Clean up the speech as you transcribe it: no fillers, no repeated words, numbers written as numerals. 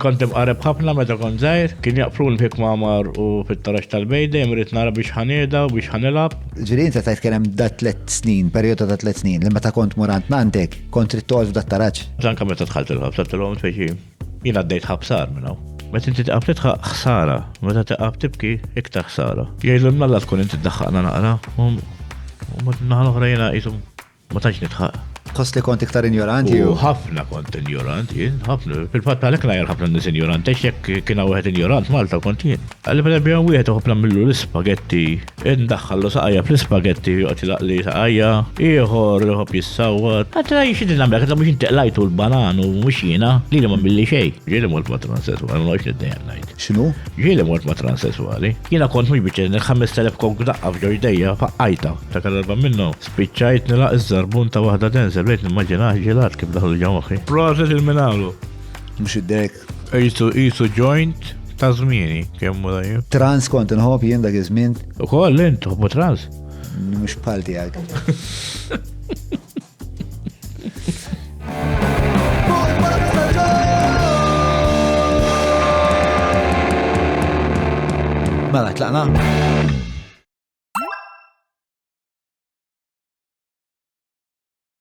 Kont imqareb ħafna meta kont żgħir, kien jaqfrun fik mamar u fit-tarax tal-bejda, jmrid nara biex ħanieda u biex ħanilab. Ġifieri inti tajt kien hemm da 3 snin, perjodu ta' 3 snin, li meta kont murant nantek, kont trid toqgħod f'dat taraġġ. Anke meta dħalt il-ħabsa tilhom tfejxi jien għaddejt ħabsar minnaw. Meta inti tiqab titħaq ħsara, meta tiqab tibki iktar ħsara. Jgħidulna alla tkun inti tdaħħaqna naqra, u naħa l-oħra jiena qishom ma tantx nitħaq. Tħoss li kont iktar ignoranti U ħafna kont ignorant, jien, ħafna. Fil-fatt għalhekk ngħajjar ħafna nies ignorant, għax jekk kien hawn wieħed ignorant Malta kont jien. Għalli meta bjegħu wieħed uħob nagħmlu l-ispagetti, indaħħallu saqajja fl-ispagetti joqgħod jilaqli saqajja, ieħor iħobb jissawwat. Għadra xi nagħmlek, għadha mhux inti qlajtu l-banan u mhux jiena, li ma milli xejn. Ġieli mort ma' transessuali, ma nafx niddejjem ngħid. X'inhu? Ġieli mort ma' transessuali. Jiena kont mhux biċċa 5000 kok daqqa f'ġojdejja faqajta. Ta' darba minnu spiċċajt nilaq iż-żarbun ta' waħda denser bejt nimmaġinaħ ġelat kif daħlu ġewħi. Proċess il-minalu. Mhux id-dek. Isu joint ta' żmieni kemm dajju. Trans kont inħobb jien dak iż-żmien. Ukoll int ħobbu trans. Mhux bħal tiegħek. Mela tlaqna.